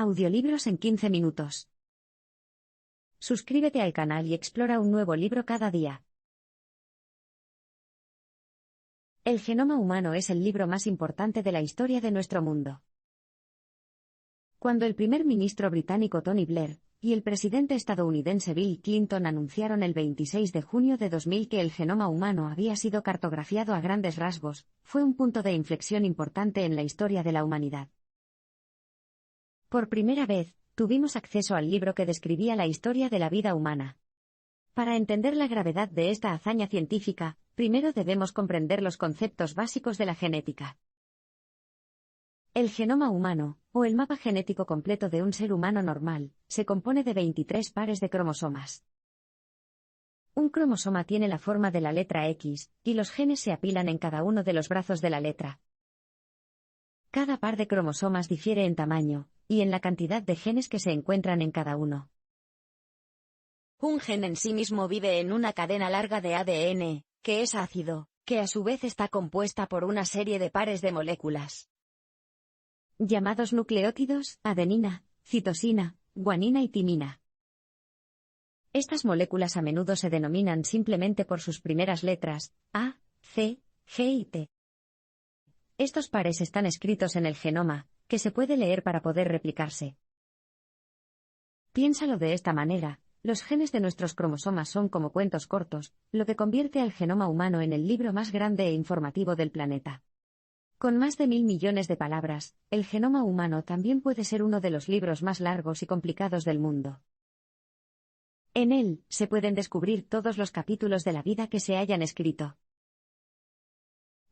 Audiolibros en 15 minutos. Suscríbete al canal y explora un nuevo libro cada día. El genoma humano es el libro más importante de la historia de nuestro mundo. Cuando el primer ministro británico Tony Blair y el presidente estadounidense Bill Clinton anunciaron el 26 de junio de 2000 que el genoma humano había sido cartografiado a grandes rasgos, fue un punto de inflexión importante en la historia de la humanidad. Por primera vez, tuvimos acceso al libro que describía la historia de la vida humana. Para entender la gravedad de esta hazaña científica, primero debemos comprender los conceptos básicos de la genética. El genoma humano, o el mapa genético completo de un ser humano normal, se compone de 23 pares de cromosomas. Un cromosoma tiene la forma de la letra X, y los genes se apilan en cada uno de los brazos de la letra. Cada par de cromosomas difiere en tamaño y en la cantidad de genes que se encuentran en cada uno. Un gen en sí mismo vive en una cadena larga de ADN, que es ácido, que a su vez está compuesta por una serie de pares de moléculas llamados nucleótidos, adenina, citosina, guanina y timina. Estas moléculas a menudo se denominan simplemente por sus primeras letras, A, C, G y T. Estos pares están escritos en el genoma, que se puede leer para poder replicarse. Piénsalo de esta manera, los genes de nuestros cromosomas son como cuentos cortos, lo que convierte al genoma humano en el libro más grande e informativo del planeta. Con más de 1000 millones de palabras, el genoma humano también puede ser uno de los libros más largos y complicados del mundo. En él, se pueden descubrir todos los capítulos de la vida que se hayan escrito.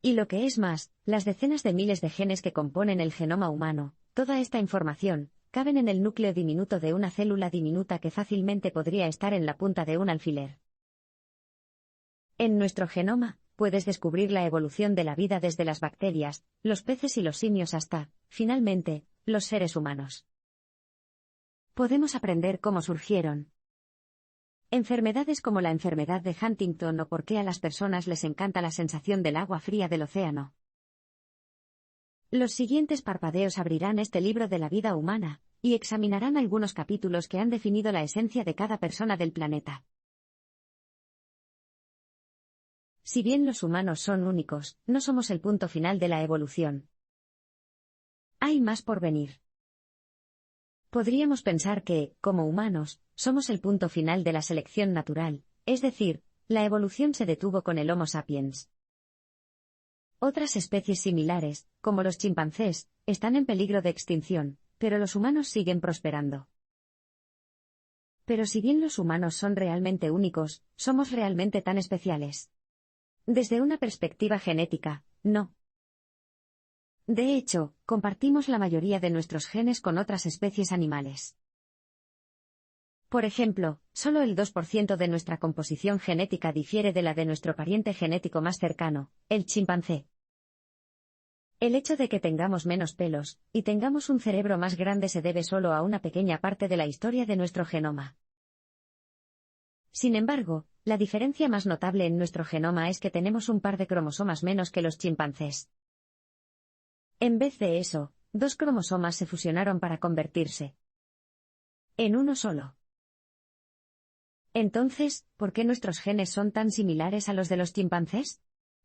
Y lo que es más, las decenas de miles de genes que componen el genoma humano, toda esta información, caben en el núcleo diminuto de una célula diminuta que fácilmente podría estar en la punta de un alfiler. En nuestro genoma, puedes descubrir la evolución de la vida desde las bacterias, los peces y los simios hasta, finalmente, los seres humanos. Podemos aprender cómo surgieron enfermedades como la enfermedad de Huntington o por qué a las personas les encanta la sensación del agua fría del océano. Los siguientes parpadeos abrirán este libro de la vida humana, y examinarán algunos capítulos que han definido la esencia de cada persona del planeta. Si bien los humanos son únicos, no somos el punto final de la evolución. Hay más por venir. Podríamos pensar que, como humanos, somos el punto final de la selección natural, es decir, la evolución se detuvo con el Homo sapiens. Otras especies similares, como los chimpancés, están en peligro de extinción, pero los humanos siguen prosperando. Pero si bien los humanos son realmente únicos, ¿somos realmente tan especiales? Desde una perspectiva genética, no. De hecho, compartimos la mayoría de nuestros genes con otras especies animales. Por ejemplo, solo el 2% de nuestra composición genética difiere de la de nuestro pariente genético más cercano, el chimpancé. El hecho de que tengamos menos pelos y tengamos un cerebro más grande se debe solo a una pequeña parte de la historia de nuestro genoma. Sin embargo, la diferencia más notable en nuestro genoma es que tenemos un par de cromosomas menos que los chimpancés. En vez de eso, 2 cromosomas se fusionaron para convertirse en uno solo. Entonces, ¿por qué nuestros genes son tan similares a los de los chimpancés?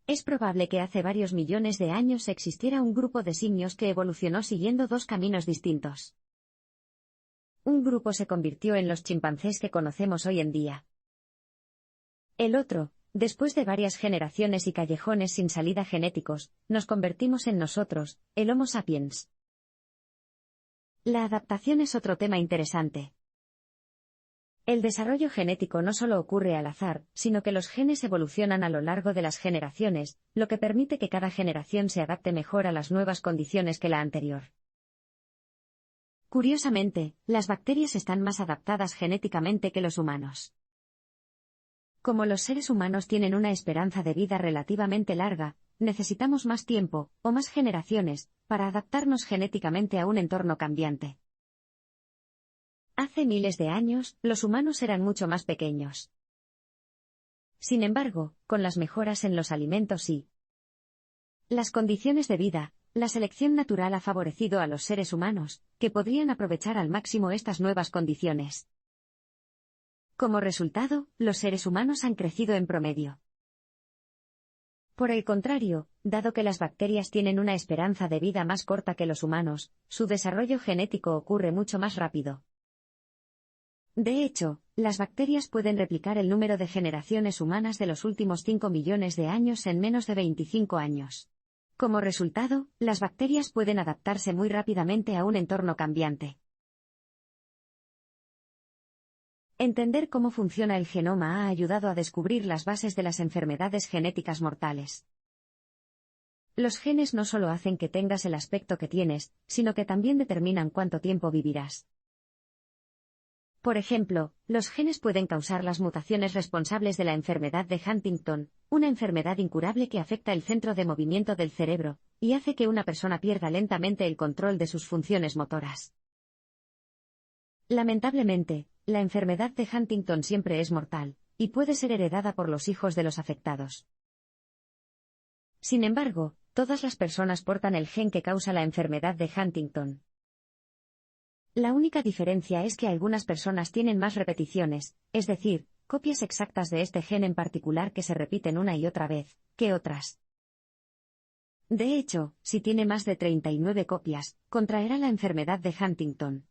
Es probable que hace varios millones de años existiera un grupo de simios que evolucionó siguiendo 2 caminos distintos. Un grupo se convirtió en los chimpancés que conocemos hoy en día. El otro, después de varias generaciones y callejones sin salida genéticos, nos convertimos en nosotros, el Homo sapiens. La adaptación es otro tema interesante. El desarrollo genético no solo ocurre al azar, sino que los genes evolucionan a lo largo de las generaciones, lo que permite que cada generación se adapte mejor a las nuevas condiciones que la anterior. Curiosamente, las bacterias están más adaptadas genéticamente que los humanos. Como los seres humanos tienen una esperanza de vida relativamente larga, necesitamos más tiempo, o más generaciones, para adaptarnos genéticamente a un entorno cambiante. Hace miles de años, los humanos eran mucho más pequeños. Sin embargo, con las mejoras en los alimentos y las condiciones de vida, la selección natural ha favorecido a los seres humanos, que podrían aprovechar al máximo estas nuevas condiciones. Como resultado, los seres humanos han crecido en promedio. Por el contrario, dado que las bacterias tienen una esperanza de vida más corta que los humanos, su desarrollo genético ocurre mucho más rápido. De hecho, las bacterias pueden replicar el número de generaciones humanas de los últimos 5 millones de años en menos de 25 años. Como resultado, las bacterias pueden adaptarse muy rápidamente a un entorno cambiante. Entender cómo funciona el genoma ha ayudado a descubrir las bases de las enfermedades genéticas mortales. Los genes no solo hacen que tengas el aspecto que tienes, sino que también determinan cuánto tiempo vivirás. Por ejemplo, los genes pueden causar las mutaciones responsables de la enfermedad de Huntington, una enfermedad incurable que afecta el centro de movimiento del cerebro, y hace que una persona pierda lentamente el control de sus funciones motoras. Lamentablemente, la enfermedad de Huntington siempre es mortal, y puede ser heredada por los hijos de los afectados. Sin embargo, todas las personas portan el gen que causa la enfermedad de Huntington. La única diferencia es que algunas personas tienen más repeticiones, es decir, copias exactas de este gen en particular que se repiten una y otra vez, que otras. De hecho, si tiene más de 39 copias, contraerá la enfermedad de Huntington.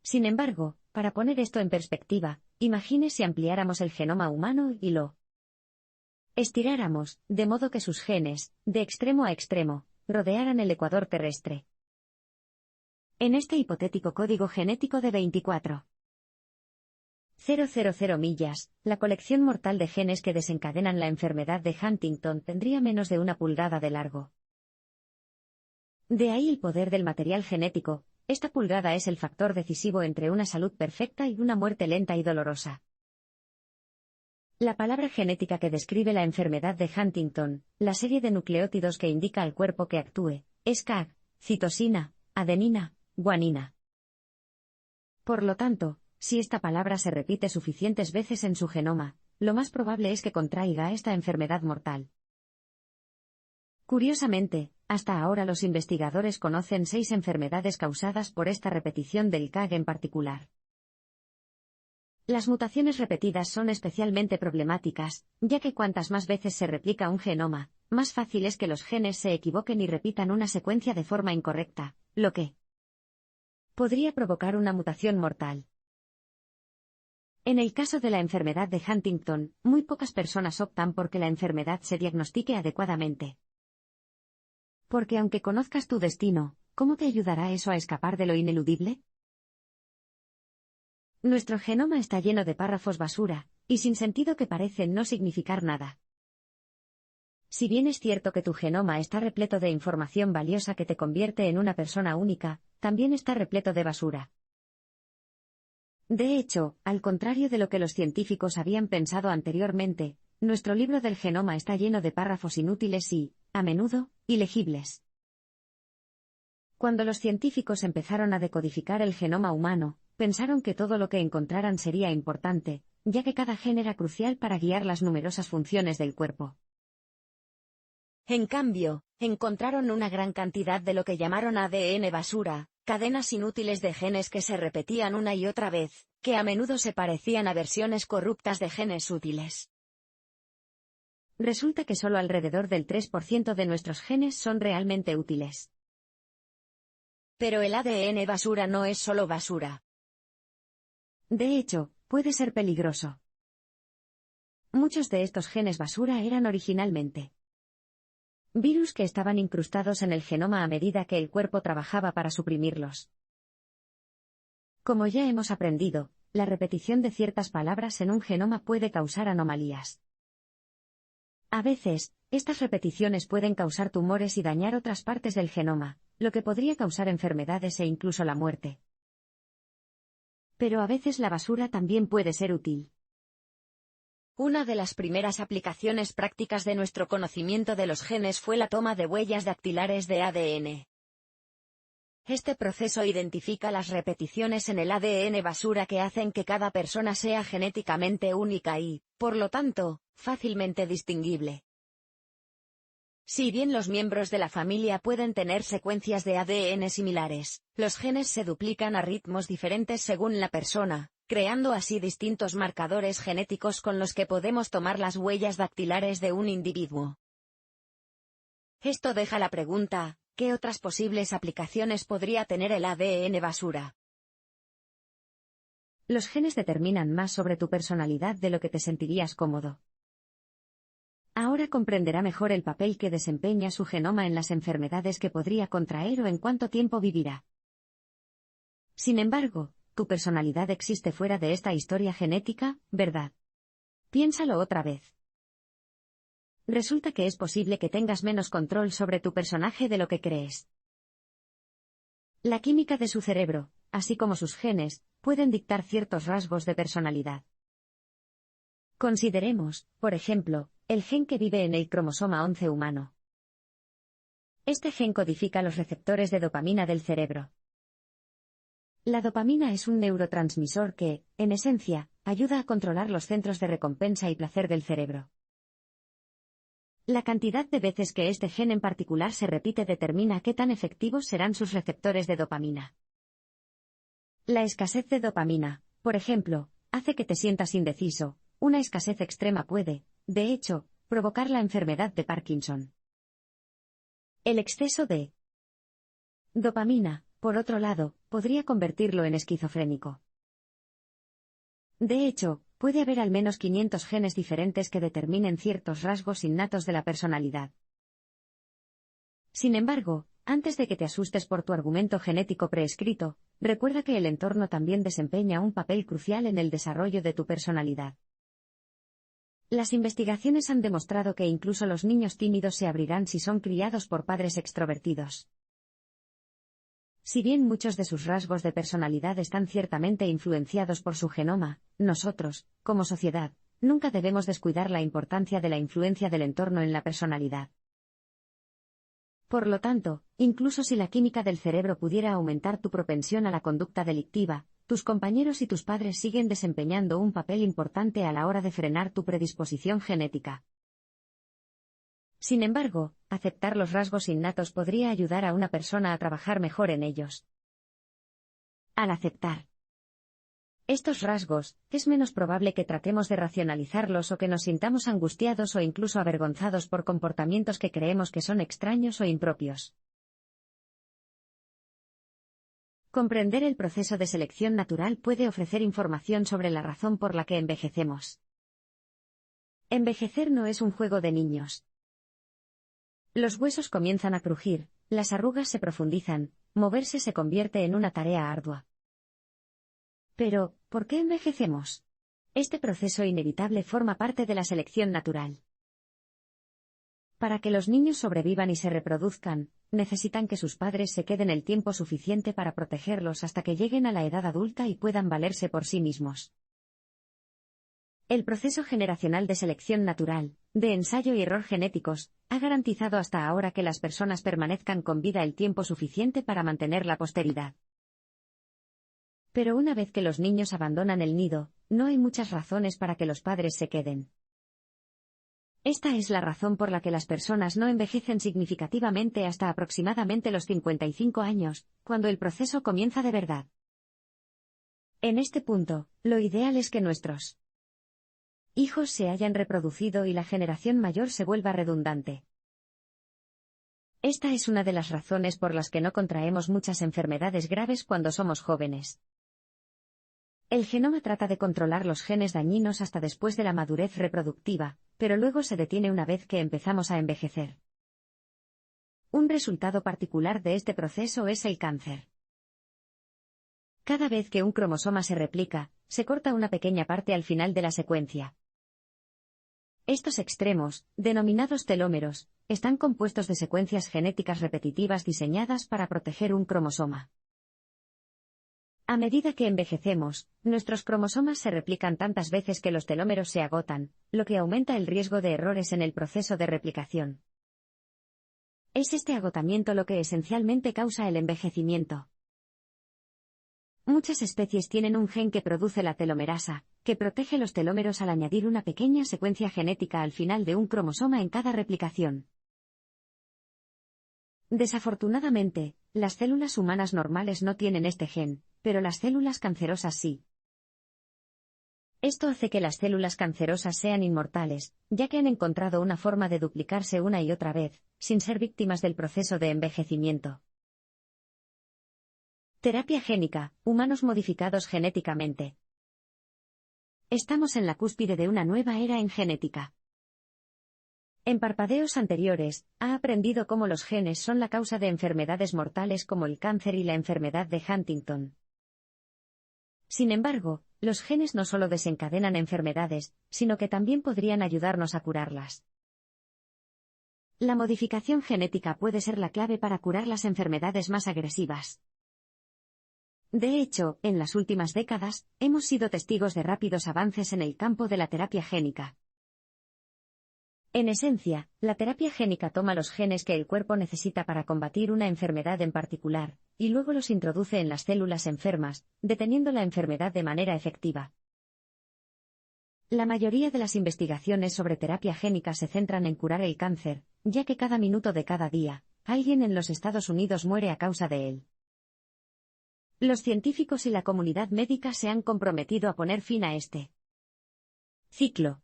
Sin embargo, para poner esto en perspectiva, imagine si ampliáramos el genoma humano y lo estiráramos, de modo que sus genes, de extremo a extremo, rodearan el ecuador terrestre. En este hipotético código genético de 24,000 millas, la colección mortal de genes que desencadenan la enfermedad de Huntington tendría menos de 1 pulgada de largo. De ahí el poder del material genético. Esta pulgada es el factor decisivo entre una salud perfecta y una muerte lenta y dolorosa. La palabra genética que describe la enfermedad de Huntington, la serie de nucleótidos que indica al cuerpo que actúe, es CAG, citosina, adenina, guanina. Por lo tanto, si esta palabra se repite suficientes veces en su genoma, lo más probable es que contraiga esta enfermedad mortal. Curiosamente, hasta ahora los investigadores conocen 6 enfermedades causadas por esta repetición del CAG en particular. Las mutaciones repetidas son especialmente problemáticas, ya que cuantas más veces se replica un genoma, más fácil es que los genes se equivoquen y repitan una secuencia de forma incorrecta, lo que podría provocar una mutación mortal. En el caso de la enfermedad de Huntington, muy pocas personas optan por que la enfermedad se diagnostique adecuadamente. Porque aunque conozcas tu destino, ¿cómo te ayudará eso a escapar de lo ineludible? Nuestro genoma está lleno de párrafos basura, y sin sentido que parecen no significar nada. Si bien es cierto que tu genoma está repleto de información valiosa que te convierte en una persona única, también está repleto de basura. De hecho, al contrario de lo que los científicos habían pensado anteriormente, nuestro libro del genoma está lleno de párrafos inútiles y, a menudo, ilegibles. Cuando los científicos empezaron a decodificar el genoma humano, pensaron que todo lo que encontraran sería importante, ya que cada gen era crucial para guiar las numerosas funciones del cuerpo. En cambio, encontraron una gran cantidad de lo que llamaron ADN basura, cadenas inútiles de genes que se repetían una y otra vez, que a menudo se parecían a versiones corruptas de genes útiles. Resulta que solo alrededor del 3% de nuestros genes son realmente útiles. Pero el ADN basura no es solo basura. De hecho, puede ser peligroso. Muchos de estos genes basura eran originalmente virus que estaban incrustados en el genoma a medida que el cuerpo trabajaba para suprimirlos. Como ya hemos aprendido, la repetición de ciertas palabras en un genoma puede causar anomalías. A veces, estas repeticiones pueden causar tumores y dañar otras partes del genoma, lo que podría causar enfermedades e incluso la muerte. Pero a veces la basura también puede ser útil. Una de las primeras aplicaciones prácticas de nuestro conocimiento de los genes fue la toma de huellas dactilares de ADN. Este proceso identifica las repeticiones en el ADN basura que hacen que cada persona sea genéticamente única y, por lo tanto, fácilmente distinguible. Si bien los miembros de la familia pueden tener secuencias de ADN similares, los genes se duplican a ritmos diferentes según la persona, creando así distintos marcadores genéticos con los que podemos tomar las huellas dactilares de un individuo. Esto deja la pregunta, ¿qué otras posibles aplicaciones podría tener el ADN basura? Los genes determinan más sobre tu personalidad de lo que te sentirías cómodo. Ahora comprenderá mejor el papel que desempeña su genoma en las enfermedades que podría contraer o en cuánto tiempo vivirá. Sin embargo, tu personalidad existe fuera de esta historia genética, ¿verdad? Piénsalo otra vez. Resulta que es posible que tengas menos control sobre tu personaje de lo que crees. La química de su cerebro, así como sus genes, pueden dictar ciertos rasgos de personalidad. Consideremos, por ejemplo, el gen que vive en el cromosoma 11 humano. Este gen codifica los receptores de dopamina del cerebro. La dopamina es un neurotransmisor que, en esencia, ayuda a controlar los centros de recompensa y placer del cerebro. La cantidad de veces que este gen en particular se repite determina qué tan efectivos serán sus receptores de dopamina. La escasez de dopamina, por ejemplo, hace que te sientas indeciso. Una escasez extrema puede, de hecho, provocar la enfermedad de Parkinson. El exceso de dopamina, por otro lado, podría convertirlo en esquizofrénico. De hecho, puede haber al menos 500 genes diferentes que determinen ciertos rasgos innatos de la personalidad. Sin embargo, antes de que te asustes por tu argumento genético preescrito, recuerda que el entorno también desempeña un papel crucial en el desarrollo de tu personalidad. Las investigaciones han demostrado que incluso los niños tímidos se abrirán si son criados por padres extrovertidos. Si bien muchos de sus rasgos de personalidad están ciertamente influenciados por su genoma, nosotros, como sociedad, nunca debemos descuidar la importancia de la influencia del entorno en la personalidad. Por lo tanto, incluso si la química del cerebro pudiera aumentar tu propensión a la conducta delictiva, tus compañeros y tus padres siguen desempeñando un papel importante a la hora de frenar tu predisposición genética. Sin embargo, aceptar los rasgos innatos podría ayudar a una persona a trabajar mejor en ellos. Al aceptar estos rasgos, es menos probable que tratemos de racionalizarlos o que nos sintamos angustiados o incluso avergonzados por comportamientos que creemos que son extraños o impropios. Comprender el proceso de selección natural puede ofrecer información sobre la razón por la que envejecemos. Envejecer no es un juego de niños. Los huesos comienzan a crujir, las arrugas se profundizan, moverse se convierte en una tarea ardua. Pero, ¿por qué envejecemos? Este proceso inevitable forma parte de la selección natural. Para que los niños sobrevivan y se reproduzcan, necesitan que sus padres se queden el tiempo suficiente para protegerlos hasta que lleguen a la edad adulta y puedan valerse por sí mismos. El proceso generacional de selección natural, de ensayo y error genéticos, ha garantizado hasta ahora que las personas permanezcan con vida el tiempo suficiente para mantener la posteridad. Pero una vez que los niños abandonan el nido, no hay muchas razones para que los padres se queden. Esta es la razón por la que las personas no envejecen significativamente hasta aproximadamente los 55 años, cuando el proceso comienza de verdad. En este punto, lo ideal es que nuestros hijos se hayan reproducido y la generación mayor se vuelva redundante. Esta es una de las razones por las que no contraemos muchas enfermedades graves cuando somos jóvenes. El genoma trata de controlar los genes dañinos hasta después de la madurez reproductiva, pero luego se detiene una vez que empezamos a envejecer. Un resultado particular de este proceso es el cáncer. Cada vez que un cromosoma se replica, se corta una pequeña parte al final de la secuencia. Estos extremos, denominados telómeros, están compuestos de secuencias genéticas repetitivas diseñadas para proteger un cromosoma. A medida que envejecemos, nuestros cromosomas se replican tantas veces que los telómeros se agotan, lo que aumenta el riesgo de errores en el proceso de replicación. Es este agotamiento lo que esencialmente causa el envejecimiento. Muchas especies tienen un gen que produce la telomerasa, que protege los telómeros al añadir una pequeña secuencia genética al final de un cromosoma en cada replicación. Desafortunadamente, las células humanas normales no tienen este gen, pero las células cancerosas sí. Esto hace que las células cancerosas sean inmortales, ya que han encontrado una forma de duplicarse una y otra vez, sin ser víctimas del proceso de envejecimiento. Terapia génica, humanos modificados genéticamente. Estamos en la cúspide de una nueva era en genética. En parpadeos anteriores, ha aprendido cómo los genes son la causa de enfermedades mortales como el cáncer y la enfermedad de Huntington. Sin embargo, los genes no solo desencadenan enfermedades, sino que también podrían ayudarnos a curarlas. La modificación genética puede ser la clave para curar las enfermedades más agresivas. De hecho, en las últimas décadas, hemos sido testigos de rápidos avances en el campo de la terapia génica. En esencia, la terapia génica toma los genes que el cuerpo necesita para combatir una enfermedad en particular, y luego los introduce en las células enfermas, deteniendo la enfermedad de manera efectiva. La mayoría de las investigaciones sobre terapia génica se centran en curar el cáncer, ya que cada minuto de cada día, alguien en los Estados Unidos muere a causa de él. Los científicos y la comunidad médica se han comprometido a poner fin a este ciclo.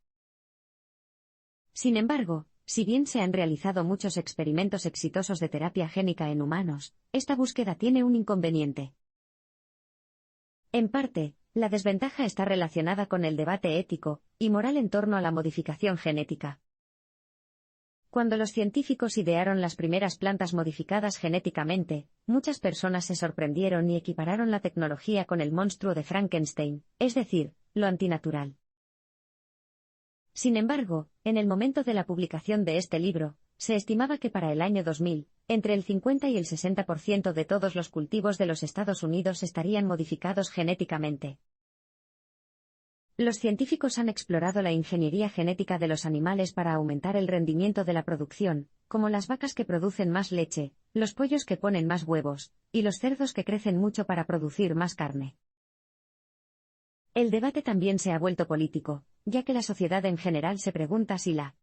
Sin embargo, si bien se han realizado muchos experimentos exitosos de terapia génica en humanos, esta búsqueda tiene un inconveniente. En parte, la desventaja está relacionada con el debate ético y moral en torno a la modificación genética. Cuando los científicos idearon las primeras plantas modificadas genéticamente, muchas personas se sorprendieron y equipararon la tecnología con el monstruo de Frankenstein, es decir, lo antinatural. Sin embargo, en el momento de la publicación de este libro, se estimaba que para el año 2000, entre el 50 y el 60% de todos los cultivos de los Estados Unidos estarían modificados genéticamente. Los científicos han explorado la ingeniería genética de los animales para aumentar el rendimiento de la producción, como las vacas que producen más leche, los pollos que ponen más huevos, y los cerdos que crecen mucho para producir más carne. El debate también se ha vuelto político, ya que la sociedad en general se pregunta si la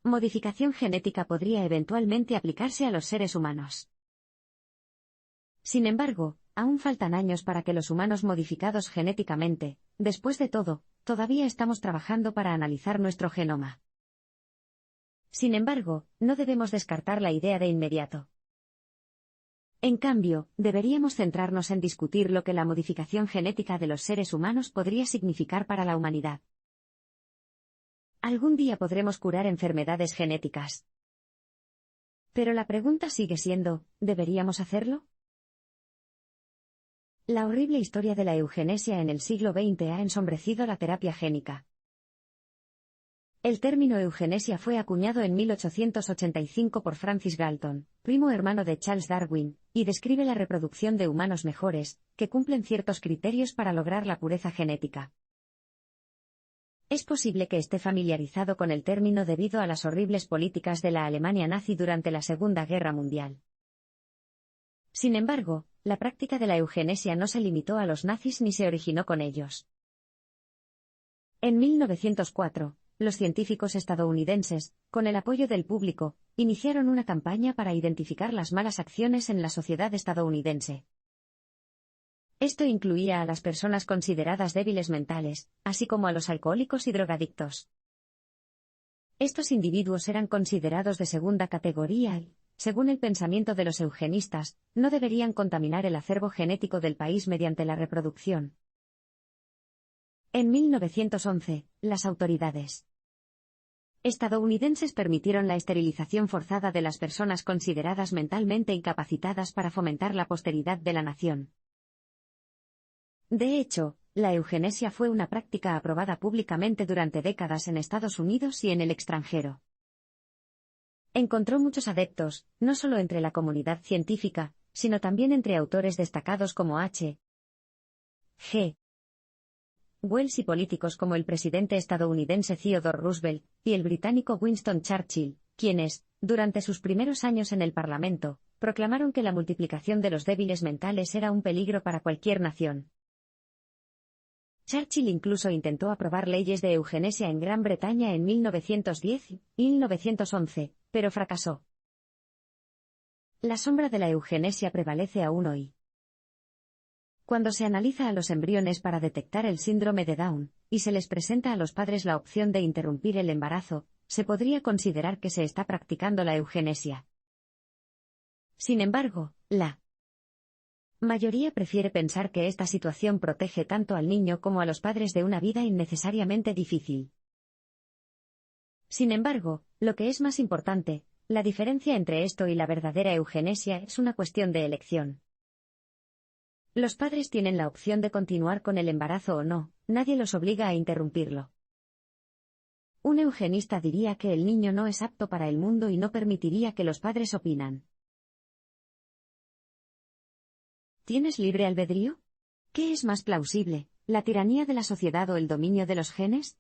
modificación genética podría eventualmente aplicarse a los seres humanos. Sin embargo, aún faltan años para que los humanos modificados genéticamente, después de todo, todavía estamos trabajando para analizar nuestro genoma. Sin embargo, no debemos descartar la idea de inmediato. En cambio, deberíamos centrarnos en discutir lo que la modificación genética de los seres humanos podría significar para la humanidad. Algún día podremos curar enfermedades genéticas. Pero la pregunta sigue siendo, ¿deberíamos hacerlo? La horrible historia de la eugenesia en el siglo XX ha ensombrecido la terapia génica. El término eugenesia fue acuñado en 1885 por Francis Galton, primo hermano de Charles Darwin, y describe la reproducción de humanos mejores, que cumplen ciertos criterios para lograr la pureza genética. Es posible que esté familiarizado con el término debido a las horribles políticas de la Alemania nazi durante la Segunda Guerra Mundial. Sin embargo, la práctica de la eugenesia no se limitó a los nazis ni se originó con ellos. En 1904, los científicos estadounidenses, con el apoyo del público, iniciaron una campaña para identificar las malas acciones en la sociedad estadounidense. Esto incluía a las personas consideradas débiles mentales, así como a los alcohólicos y drogadictos. Estos individuos eran considerados de segunda categoría y, según el pensamiento de los eugenistas, no deberían contaminar el acervo genético del país mediante la reproducción. En 1911, las autoridades estadounidenses permitieron la esterilización forzada de las personas consideradas mentalmente incapacitadas para fomentar la posteridad de la nación. De hecho, la eugenesia fue una práctica aprobada públicamente durante décadas en Estados Unidos y en el extranjero. Encontró muchos adeptos, no solo entre la comunidad científica, sino también entre autores destacados como H. G. Wells y políticos como el presidente estadounidense Theodore Roosevelt y el británico Winston Churchill, quienes, durante sus primeros años en el Parlamento, proclamaron que la multiplicación de los débiles mentales era un peligro para cualquier nación. Churchill incluso intentó aprobar leyes de eugenesia en Gran Bretaña en 1910 y 1911, pero fracasó. La sombra de la eugenesia prevalece aún hoy. Cuando se analiza a los embriones para detectar el síndrome de Down, y se les presenta a los padres la opción de interrumpir el embarazo, se podría considerar que se está practicando la eugenesia. Sin embargo, la mayoría prefiere pensar que esta situación protege tanto al niño como a los padres de una vida innecesariamente difícil. Sin embargo, lo que es más importante, la diferencia entre esto y la verdadera eugenesia es una cuestión de elección. Los padres tienen la opción de continuar con el embarazo o no, nadie los obliga a interrumpirlo. Un eugenista diría que el niño no es apto para el mundo y no permitiría que los padres opinan. ¿Tienes libre albedrío? ¿Qué es más plausible, la tiranía de la sociedad o el dominio de los genes?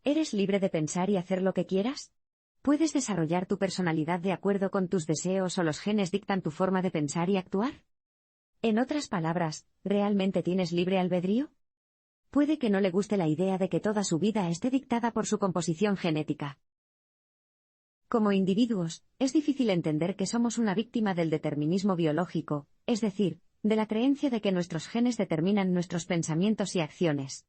¿Eres libre de pensar y hacer lo que quieras? ¿Puedes desarrollar tu personalidad de acuerdo con tus deseos o los genes dictan tu forma de pensar y actuar? En otras palabras, ¿realmente tienes libre albedrío? Puede que no le guste la idea de que toda su vida esté dictada por su composición genética. Como individuos, es difícil entender que somos una víctima del determinismo biológico, es decir, de la creencia de que nuestros genes determinan nuestros pensamientos y acciones.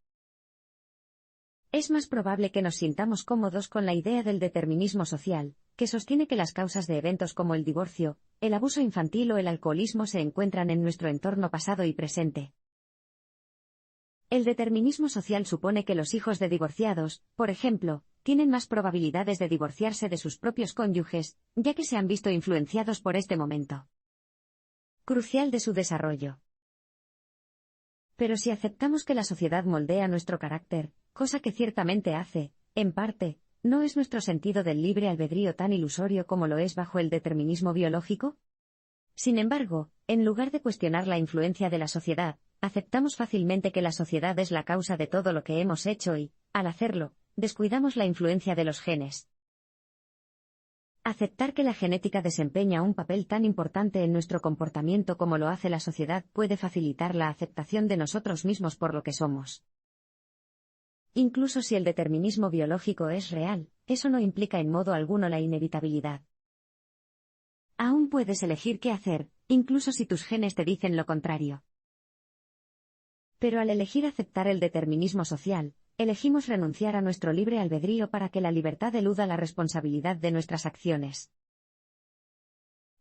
Es más probable que nos sintamos cómodos con la idea del determinismo social, que sostiene que las causas de eventos como el divorcio, el abuso infantil o el alcoholismo se encuentran en nuestro entorno pasado y presente. El determinismo social supone que los hijos de divorciados, por ejemplo, tienen más probabilidades de divorciarse de sus propios cónyuges, ya que se han visto influenciados por este momento crucial de su desarrollo. Pero si aceptamos que la sociedad moldea nuestro carácter, cosa que ciertamente hace, en parte, ¿no es nuestro sentido del libre albedrío tan ilusorio como lo es bajo el determinismo biológico? Sin embargo, en lugar de cuestionar la influencia de la sociedad, aceptamos fácilmente que la sociedad es la causa de todo lo que hemos hecho y, al hacerlo, descuidamos la influencia de los genes. Aceptar que la genética desempeña un papel tan importante en nuestro comportamiento como lo hace la sociedad puede facilitar la aceptación de nosotros mismos por lo que somos. Incluso si el determinismo biológico es real, eso no implica en modo alguno la inevitabilidad. Aún puedes elegir qué hacer, incluso si tus genes te dicen lo contrario. Pero al elegir aceptar el determinismo social, elegimos renunciar a nuestro libre albedrío para que la libertad eluda la responsabilidad de nuestras acciones.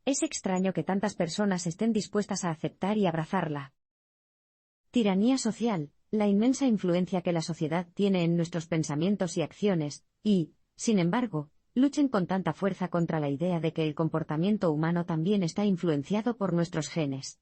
Es extraño que tantas personas estén dispuestas a aceptar y abrazarla tiranía social, la inmensa influencia que la sociedad tiene en nuestros pensamientos y acciones, y, sin embargo, luchen con tanta fuerza contra la idea de que el comportamiento humano también está influenciado por nuestros genes.